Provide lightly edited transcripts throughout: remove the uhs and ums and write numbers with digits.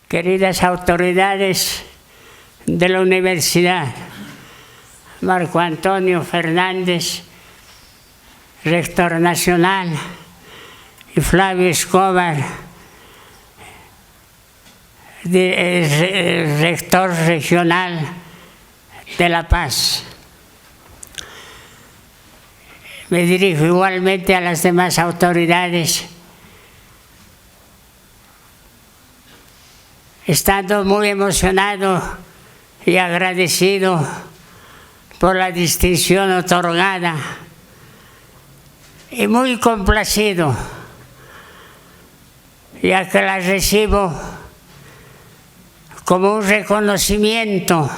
queridas autoridades de la universidad, Marco Antonio Fernández, rector nacional, y Flavio Escobar, rector regional de La Paz. Me dirijo igualmente a las demás autoridades, estando muy emocionado y agradecido por la distinción otorgada y muy complacido, ya que la recibo como un reconocimiento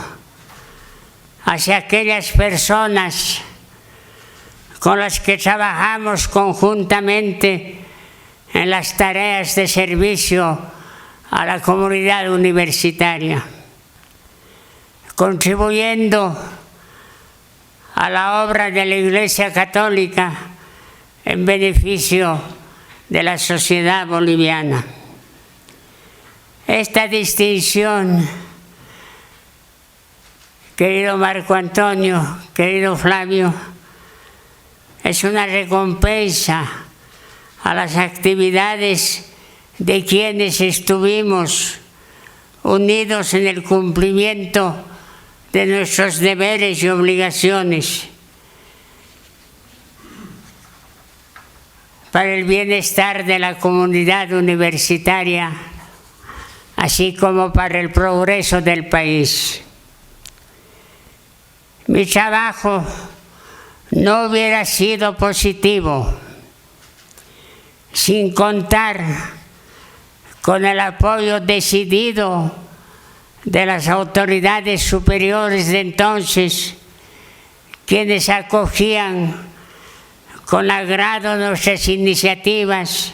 hacia aquellas personas con las que trabajamos conjuntamente en las tareas de servicio a la comunidad universitaria, contribuyendo a la obra de la Iglesia Católica en beneficio de la sociedad boliviana. Esta distinción, querido Marco Antonio, querido Flavio, es una recompensa a las actividades de quienes estuvimos unidos en el cumplimiento de nuestros deberes y obligaciones para el bienestar de la comunidad universitaria, así como para el progreso del país. Mi trabajo no hubiera sido positivo sin contar con el apoyo decidido de las autoridades superiores de entonces, quienes acogían con agrado nuestras iniciativas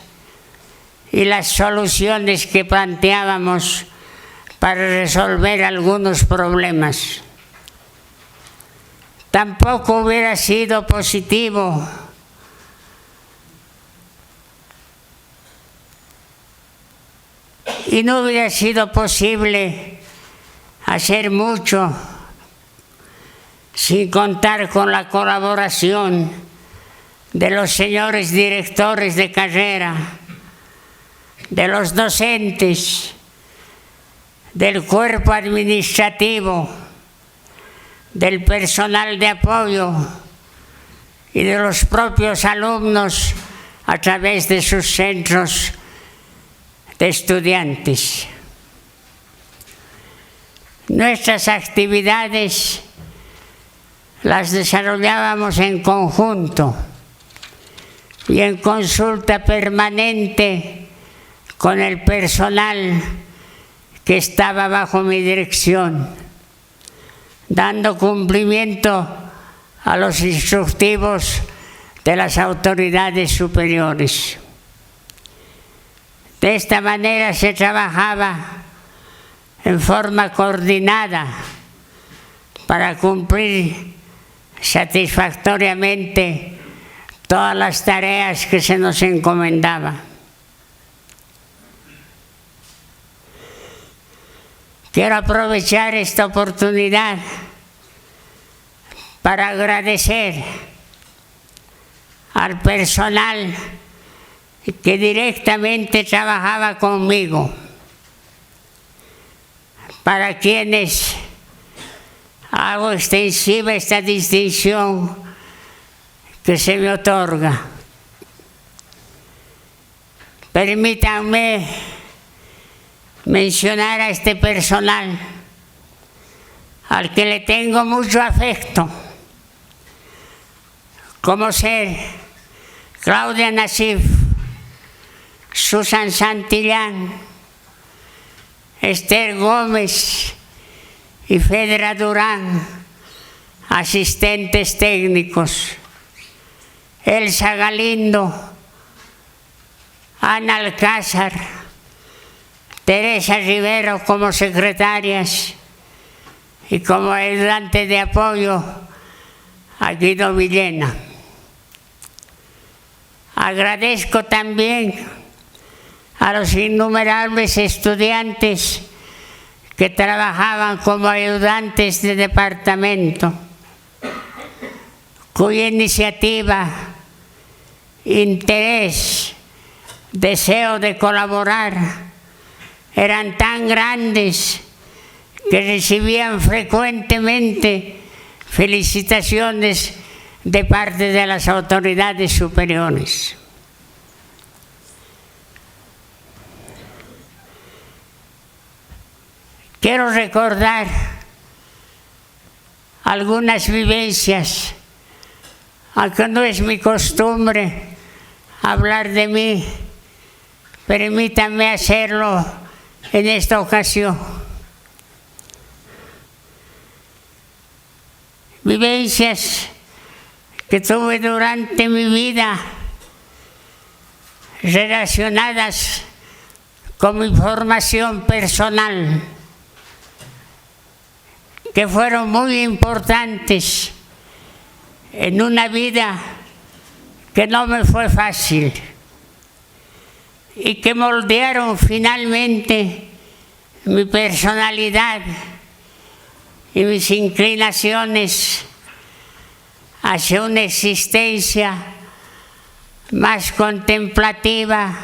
y las soluciones que planteábamos para resolver algunos problemas. Tampoco hubiera sido positivo y no hubiera sido posible hacer mucho sin contar con la colaboración de los señores directores de carrera, de los docentes, del cuerpo administrativo, del personal de apoyo y de los propios alumnos a través de sus centros de estudiantes. Nuestras actividades las desarrollábamos en conjunto y en consulta permanente con el personal que estaba bajo mi dirección, dando cumplimiento a los instructivos de las autoridades superiores. De esta manera se trabajaba en forma coordinada para cumplir satisfactoriamente todas las tareas que se nos encomendaban. Quiero aprovechar esta oportunidad para agradecer al personal que directamente trabajaba conmigo, para quienes hago extensiva esta distinción que se me otorga. Permítanme mencionar a este personal al que le tengo mucho afecto, como ser Claudia Nasif, Susan Santillán, Esther Gómez y Fedra Durán, asistentes técnicos, Elsa Galindo, Ana Alcázar, Teresa Rivero como secretarias y como ayudante de apoyo a Guido Villena. Agradezco también a los innumerables estudiantes que trabajaban como ayudantes de departamento, cuya iniciativa, interés, deseo de colaborar eran tan grandes que recibían frecuentemente felicitaciones de parte de las autoridades superiores. Quiero recordar algunas vivencias, aunque no es mi costumbre hablar de mí, permítanme hacerlo en esta ocasión. Vivencias que tuve durante mi vida relacionadas con mi formación personal, que fueron muy importantes en una vida que no me fue fácil y que moldearon finalmente mi personalidad y mis inclinaciones hacia una existencia más contemplativa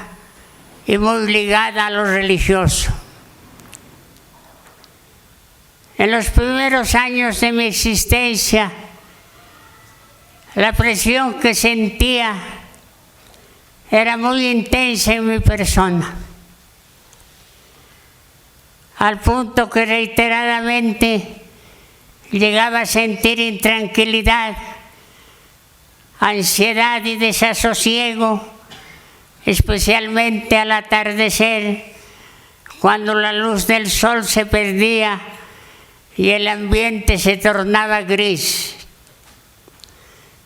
y muy ligada a lo religioso. En los primeros años de mi existencia, la presión que sentía era muy intensa en mi persona, al punto que reiteradamente llegaba a sentir intranquilidad, ansiedad y desasosiego, especialmente al atardecer, cuando la luz del sol se perdía y el ambiente se tornaba gris,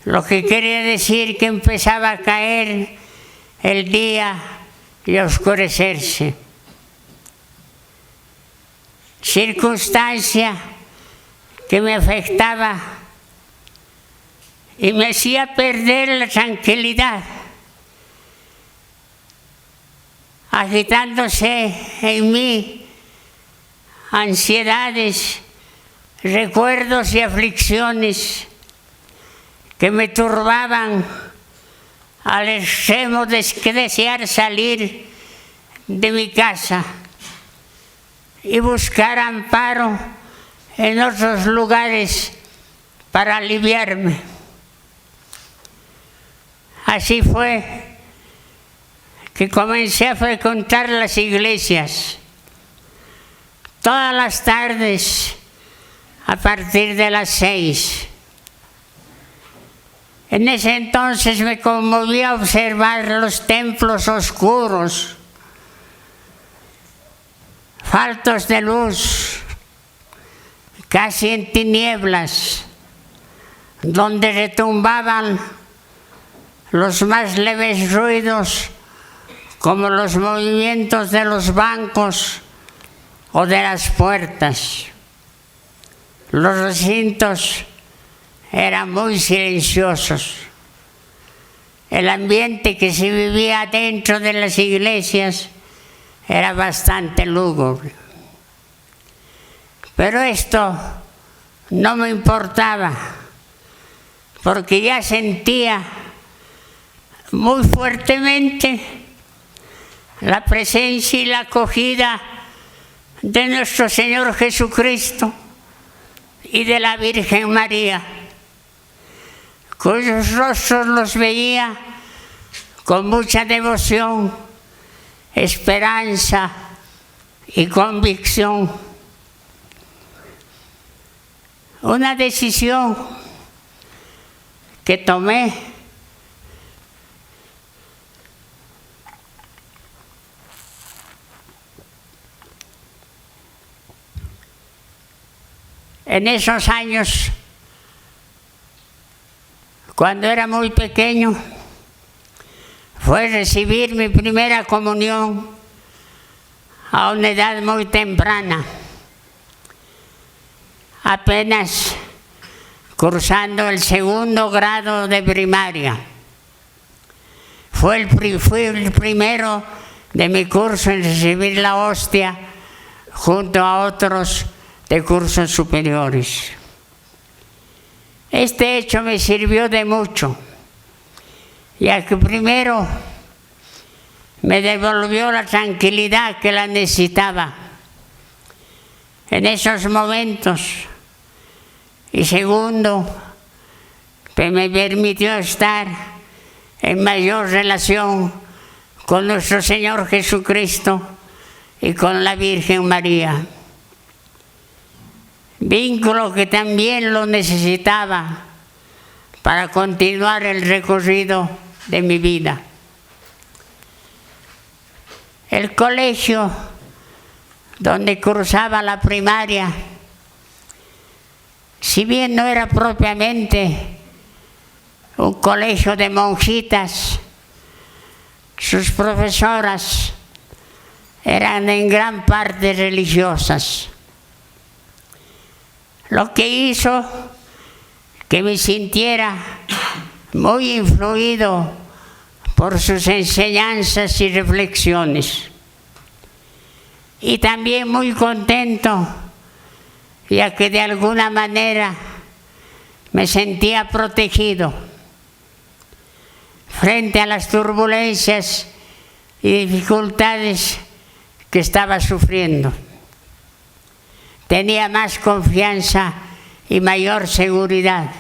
lo que quería decir que empezaba a caer el día y a oscurecerse. Circunstancia que me afectaba y me hacía perder la tranquilidad, agitándose en mí ansiedades, recuerdos y aflicciones que me turbaban al extremo de desear salir de mi casa y buscar amparo en otros lugares para aliviarme. Así fue que comencé a frecuentar las iglesias todas las tardes a partir de las 6. En ese entonces me conmovía observar los templos oscuros, faltos de luz, casi en tinieblas, donde retumbaban los más leves ruidos, como los movimientos de los bancos o de las puertas. Los recintos eran muy silenciosos. El ambiente que se vivía dentro de las iglesias era bastante lúgubre. Pero esto no me importaba, porque ya sentía muy fuertemente la presencia y la acogida de nuestro Señor Jesucristo y de la Virgen María, cuyos rostros los veía con mucha devoción, esperanza y convicción. Una decisión que tomé en esos años, cuando era muy pequeño, fue recibir mi primera comunión a una edad muy temprana, apenas cursando el 2º grado de primaria. Fui el primero de mi curso en recibir la hostia junto a otros de cursos superiores. Este hecho me sirvió de mucho, ya que primero me devolvió la tranquilidad que la necesitaba en esos momentos, y segundo, que me permitió estar en mayor relación con nuestro Señor Jesucristo y con la Virgen María. Vínculo que también lo necesitaba para continuar el recorrido de mi vida. El colegio donde cursaba la primaria, si bien no era propiamente un colegio de monjitas, sus profesoras eran en gran parte religiosas, lo que hizo que me sintiera muy influido por sus enseñanzas y reflexiones, y también muy contento, ya que de alguna manera me sentía protegido frente a las turbulencias y dificultades que estaba sufriendo. Tenía más confianza y mayor seguridad.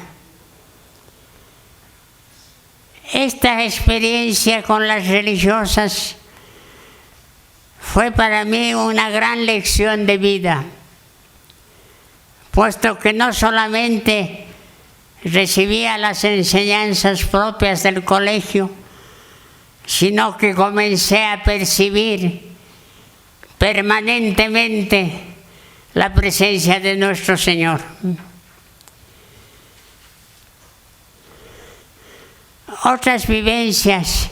Esta experiencia con las religiosas fue para mí una gran lección de vida, puesto que no solamente recibía las enseñanzas propias del colegio, sino que comencé a percibir permanentemente la presencia de nuestro Señor. Otras vivencias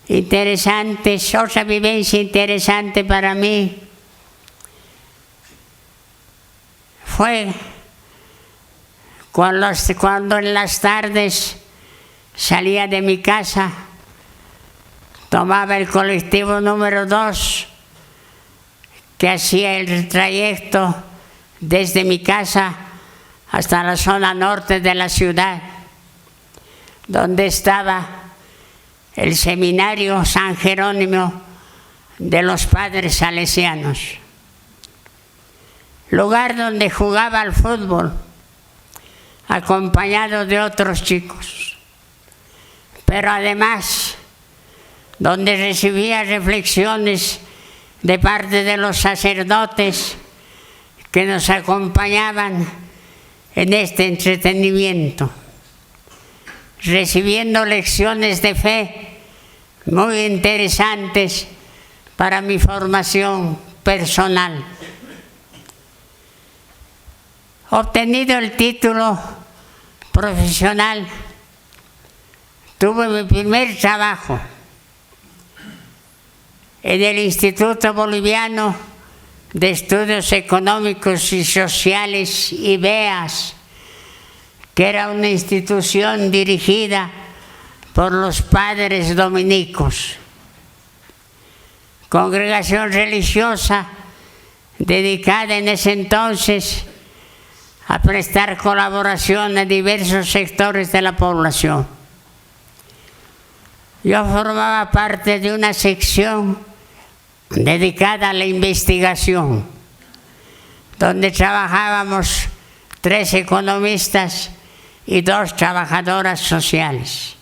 interesantes, otra vivencia interesante para mí fue cuando en las tardes salía de mi casa, tomaba el colectivo número 2, que hacía el trayecto desde mi casa hasta la zona norte de la ciudad, donde estaba el seminario San Jerónimo de los Padres Salesianos, lugar donde jugaba al fútbol, acompañado de otros chicos, pero además donde recibía reflexiones de parte de los sacerdotes que nos acompañaban en este entretenimiento, recibiendo lecciones de fe muy interesantes para mi formación personal. Obtenido el título profesional, tuve mi primer trabajo en el Instituto Boliviano de Estudios Económicos y Sociales, IBEAS, que era una institución dirigida por los padres dominicos, congregación religiosa dedicada en ese entonces a prestar colaboración a diversos sectores de la población. Yo formaba parte de una sección dedicada a la investigación, donde trabajábamos 3 economistas y 2 trabajadoras sociales,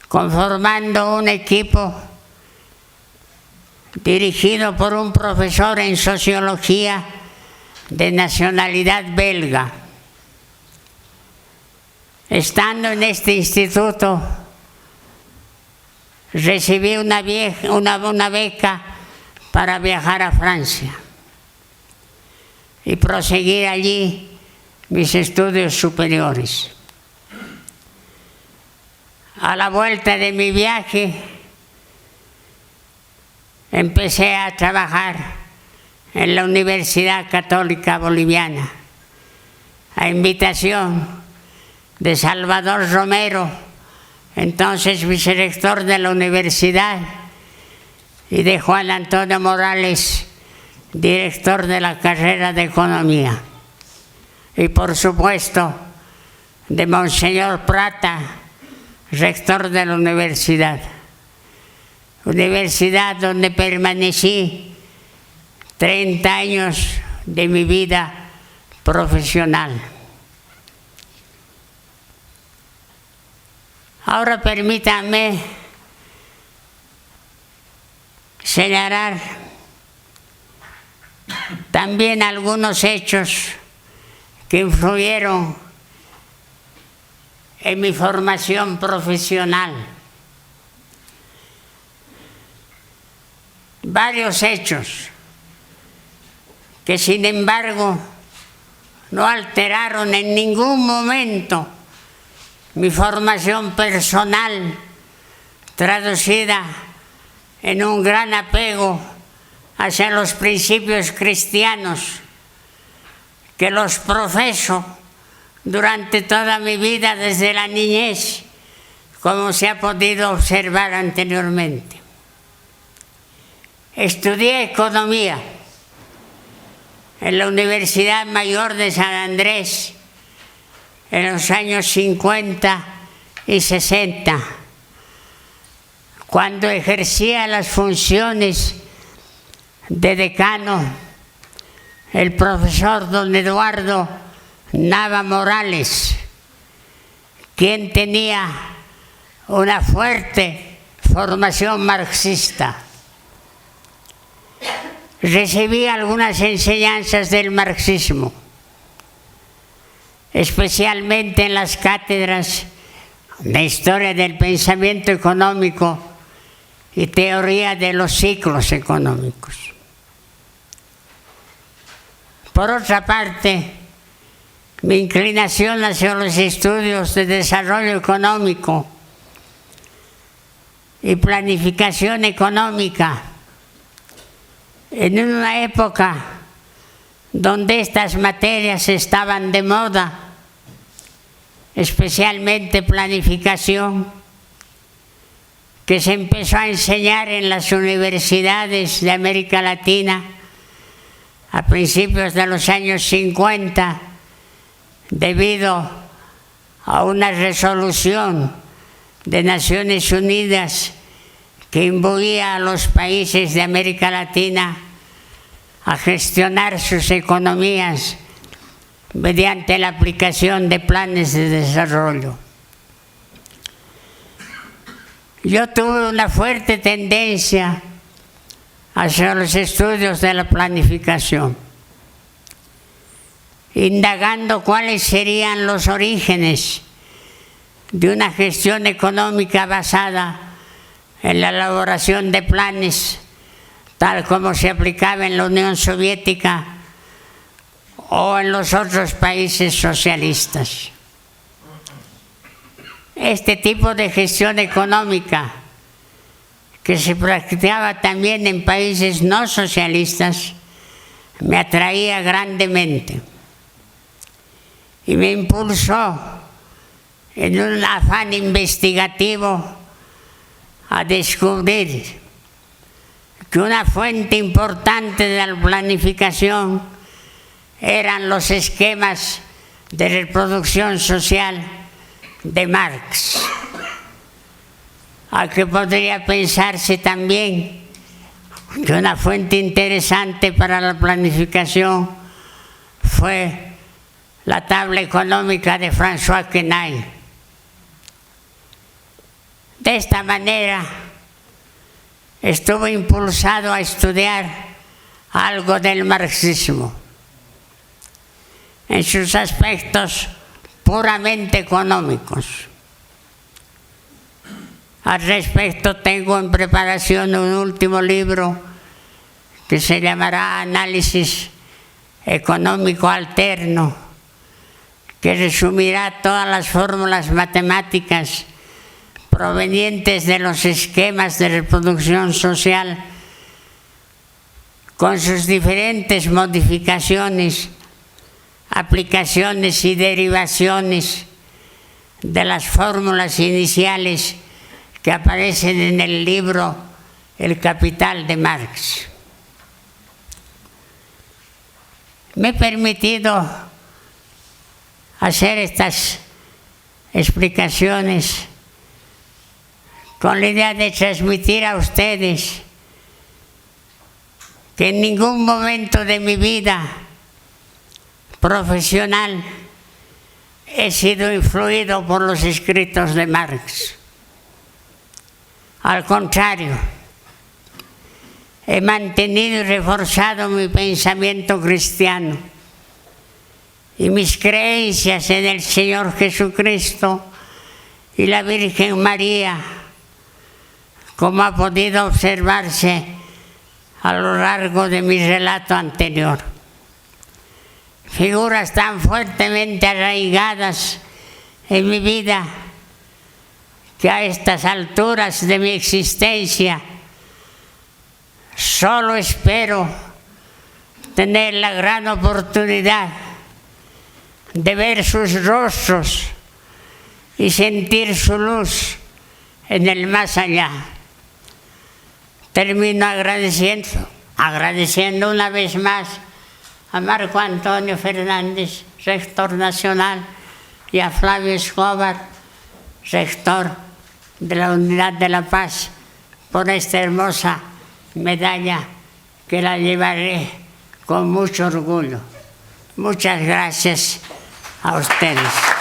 conformando un equipo dirigido por un profesor en sociología de nacionalidad belga. Estando en este instituto, recibí una beca para viajar a Francia y proseguir allí mis estudios superiores. A la vuelta de mi viaje, empecé a trabajar en la Universidad Católica Boliviana, a invitación de Salvador Romero, entonces vicerrector de la universidad, y de Juan Antonio Morales, director de la carrera de Economía. Y por supuesto, de Monseñor Prata, rector de la universidad. Universidad donde permanecí 30 años de mi vida profesional. Ahora permítanme señalar también algunos hechos que influyeron en mi formación profesional. Varios hechos que sin embargo no alteraron en ningún momento mi formación personal, traducida en un gran apego hacia los principios cristianos que los profeso durante toda mi vida desde la niñez, como se ha podido observar anteriormente. Estudié economía en la Universidad Mayor de San Andrés en los años 50 y 60, cuando ejercía las funciones de decano el profesor don Eduardo Nava Morales, quien tenía una fuerte formación marxista. Recibí algunas enseñanzas del marxismo, especialmente en las cátedras de Historia del Pensamiento Económico y Teoría de los Ciclos Económicos. Por otra parte, mi inclinación hacia los estudios de desarrollo económico y planificación económica en una época donde estas materias estaban de moda, especialmente planificación, que se empezó a enseñar en las universidades de América Latina a principios de los años 50, debido a una resolución de Naciones Unidas que imbuía a los países de América Latina a gestionar sus economías mediante la aplicación de planes de desarrollo. Yo tuve una fuerte tendencia hacia los estudios de la planificación, indagando cuáles serían los orígenes de una gestión económica basada en la elaboración de planes, tal como se aplicaba en la Unión Soviética o en los otros países socialistas. Este tipo de gestión económica, que se practicaba también en países no socialistas, me atraía grandemente y me impulsó en un afán investigativo a descubrir que una fuente importante de la planificación eran los esquemas de reproducción social de Marx, a que podría pensarse también que una fuente interesante para la planificación fue la tabla económica de François Quesnay. De esta manera estuve impulsado a estudiar algo del marxismo en sus aspectos puramente económicos. Al respecto, tengo en preparación un último libro que se llamará Análisis Económico Alterno, que resumirá todas las fórmulas matemáticas provenientes de los esquemas de reproducción social, con sus diferentes modificaciones, aplicaciones y derivaciones de las fórmulas iniciales que aparecen en el libro El Capital de Marx. me he permitido hacer estas explicaciones con la idea de transmitir a ustedes que en ningún momento de mi vida profesional he sido influido por los escritos de Marx. Al contrario, he mantenido y reforzado mi pensamiento cristiano y mis creencias en el Señor Jesucristo y la Virgen María, como ha podido observarse a lo largo de mi relato anterior. Figuras tan fuertemente arraigadas en mi vida que a estas alturas de mi existencia solo espero tener la gran oportunidad de ver sus rostros y sentir su luz en el más allá. Termino agradeciendo una vez más a Marco Antonio Fernández, rector nacional, y a Flavio Escobar, rector de la Unidad de la Paz, por esta hermosa medalla que la llevaré con mucho orgullo. Muchas gracias a ustedes.